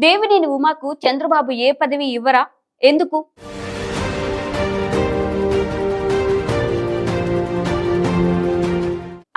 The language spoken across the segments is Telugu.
దేవినేని ఉమాకు చంద్రబాబు ఏ పదవి ఇవ్వరా? ఎందుకు?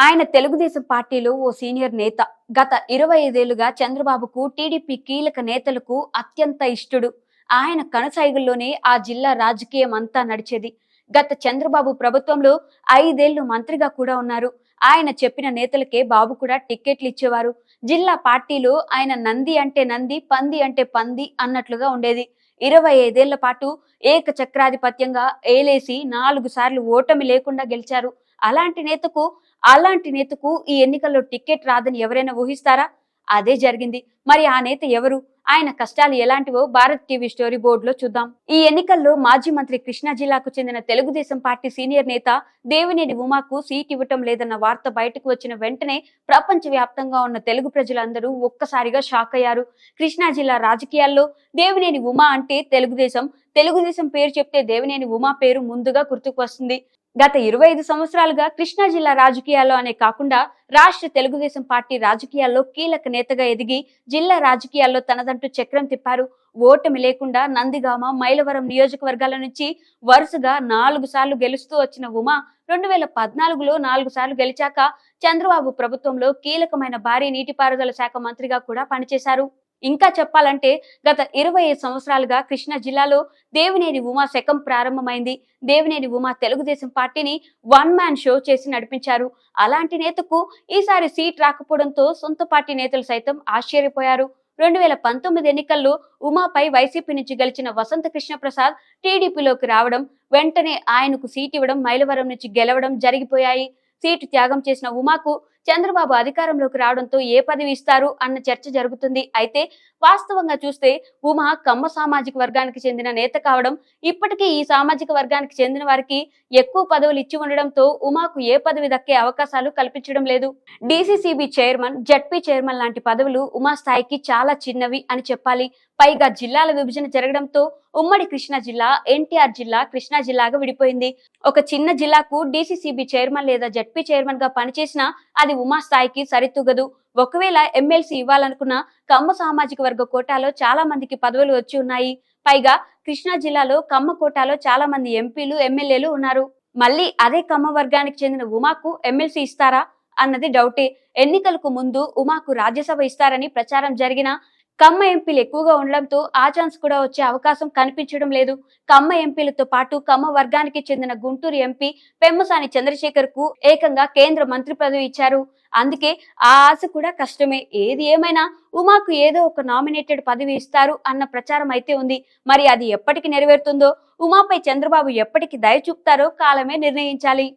ఆయన తెలుగుదేశం పార్టీలో ఓ సీనియర్ నేత. గత 25 ఏళ్లుగా చంద్రబాబుకు, టీడీపీ కీలక నేతలకు అత్యంత ఇష్టడు. ఆయన కనుసైగుల్లోనే ఆ జిల్లా రాజకీయం అంతా నడిచేది. గత చంద్రబాబు ప్రభుత్వంలో 5 ఏళ్లు మంత్రిగా కూడా ఉన్నారు. ఆయన చెప్పిన నేతలకే బాబు కూడా టిక్కెట్లు ఇచ్చేవారు. జిల్లా పార్టీలో ఆయన నంది అంటే నంది, పంది అంటే పంది అన్నట్లుగా ఉండేది. 25 ఏళ్ల పాటు ఏకచక్రాధిపత్యంగా ఏలేసి 4 సార్లు ఓటమి లేకుండా గెలిచారు. అలాంటి నేతకు ఈ ఎన్నికల్లో టికెట్ రాదని ఎవరైనా ఊహిస్తారా? అదే జరిగింది. మరి ఆ నేత ఎవరు? ఆయన కష్టాలు ఎలాంటివో భారత్ టీవీ స్టోరీ బోర్డు లో చూద్దాం. ఈ ఎన్నికల్లో మాజీ మంత్రి కృష్ణా జిల్లాకు చెందిన తెలుగుదేశం పార్టీ సీనియర్ నేత దేవినేని ఉమాకు సీట్ ఇవ్వటం లేదన్న వార్త బయటకు వచ్చిన వెంటనే ప్రపంచ వ్యాప్తంగా ఉన్న తెలుగు ప్రజలందరూ ఒక్కసారిగా షాక్ అయ్యారు. కృష్ణా జిల్లా రాజకీయాల్లో దేవినేని ఉమా అంటే తెలుగుదేశం పేరు చెప్తే దేవినేని ఉమా పేరు ముందుగా గుర్తుకు వస్తుంది. గత 25 సంవత్సరాలుగా కృష్ణా జిల్లా రాజకీయాల్లో అనే కాకుండా రాష్ట్ర తెలుగుదేశం పార్టీ రాజకీయాల్లో కీలక నేతగా ఎదిగి జిల్లా రాజకీయాల్లో తనదంటూ చక్రం తిప్పారు. ఓటమి లేకుండా నందిగామ, మైలవరం నియోజకవర్గాల నుంచి వరుసగా 4 సార్లు గెలుస్తూ వచ్చిన ఉమా 2014లో 4 సార్లు గెలిచాక చంద్రబాబు ప్రభుత్వంలో కీలకమైన భారీ నీటిపారుదల శాఖ మంత్రిగా కూడా పనిచేశారు. ఇంకా చెప్పాలంటే గత 25 సంవత్సరాలుగా కృష్ణా జిల్లాలో దేవినేని ఉమా శకం ప్రారంభమైంది. దేవినేని ఉమా తెలుగుదేశం పార్టీని వన్ మ్యాన్ షో చేసి నడిపించారు. అలాంటి నేతకు ఈసారి సీట్ రాకపోవడంతో సొంత పార్టీ నేతలు సైతం ఆశ్చర్యపోయారు. 2019 ఎన్నికల్లో ఉమాపై వైసీపీ నుంచి గెలిచిన వసంత కృష్ణ ప్రసాద్ టీడీపీలోకి రావడం, వెంటనే ఆయనకు సీట్ ఇవ్వడం, మైలవరం నుంచి గెలవడం జరిగిపోయాయి. సీటు త్యాగం చేసిన ఉమాకు చంద్రబాబు అధికారంలోకి రావడంతో ఏ పదవి ఇస్తారు అన్న చర్చ జరుగుతుంది. అయితే వాస్తవంగా చూస్తే ఉమా కమ్మ సామాజిక వర్గానికి చెందిన నేత కావడం, ఇప్పటికీ ఈ సామాజిక వర్గానికి చెందిన వారికి ఎక్కువ పదవులు ఇచ్చి ఉండడంతో ఉమాకు ఏ పదవి దక్కే అవకాశాలు కల్పించడం లేదు. డీసీసీబీ చైర్మన్, జడ్పీ చైర్మన్ లాంటి పదవులు ఉమా స్థాయికి చాలా చిన్నవి అని చెప్పాలి. పైగా జిల్లాల విభజన జరగడంతో ఉమ్మడి కృష్ణా జిల్లా, ఎన్టీఆర్ జిల్లా కృష్ణా జిల్లాగా విడిపోయింది. ఒక చిన్న జిల్లాకు డీసీసీబీ చైర్మన్ లేదా జడ్పీ చైర్మన్ గా పనిచేసినా అది ఉమా స్థాయికి సరితూగదు. ఒకవేళ ఎమ్మెల్సీ ఇవ్వాలనుకున్న కమ్మ సామాజిక వర్గ కోటాలో చాలా మందికి పదవులు వచ్చి ఉన్నాయి. పైగా కృష్ణా జిల్లాలో కమ్మ కోటాలో చాలా మంది ఎంపీలు, ఎమ్మెల్యేలు ఉన్నారు. మళ్ళీ అదే కమ్మ వర్గానికి చెందిన ఉమాకు ఎమ్మెల్సీ ఇస్తారా అన్నది డౌటే. ఎన్నికలకు ముందు ఉమాకు రాజ్యసభ ఇస్తారని ప్రచారం జరిగినా కమ్మ ఎంపీలు ఎక్కువగా ఉండడంతో ఆ ఛాన్స్ కూడా వచ్చే అవకాశం కనిపించడం లేదు. కమ్మ ఎంపీలతో పాటు కమ్మ వర్గానికి చెందిన గుంటూరు ఎంపీ పెమ్మసాని చంద్రశేఖర్ కు ఏకంగా కేంద్ర మంత్రి పదవి ఇచ్చారు. అందుకే ఆ ఆశ కూడా కష్టమే. ఏది ఏమైనా ఉమాకు ఏదో ఒక నామినేటెడ్ పదవి ఇస్తారు అన్న ప్రచారం అయితే ఉంది. మరి అది ఎప్పటికి నెరవేరుతుందో, ఉమాపై చంద్రబాబు ఎప్పటికి దయ చూపుతారో కాలమే నిర్ణయించాలి.